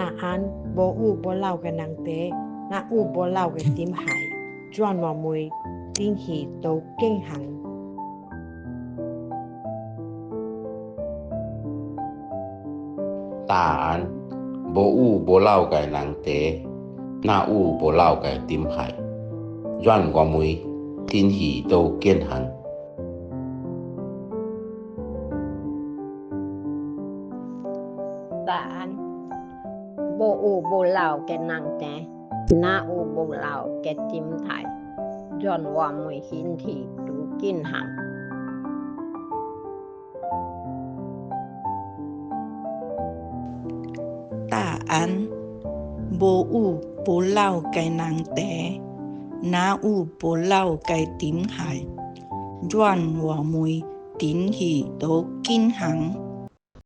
าอันบ่อู่บ่เล่ากันนางเตนาอู่บ่เล่ากันติมหายจวนว่ามวยติ้งหีโตเก่งหังตาอันบ่อู่บ่เล่าไก่นางเตหน้าอู่บ่เล่าไก่ติมไผ่ย้อนกว่ามุยกินหีโตเกี้ยนหันตาอันบ่อู่บ่เล่าแกนางแต่หน้าอู่บ่เล่าแกติมไทยย้อนว่ามวยหินที่ดูกินหังตาอันบ่อู่บ่เล่าไก่นางแต่นาอู่บ่เล่าไก่ติ๋มหายย้อนว่ามวยติ๋นหีโตกินหัง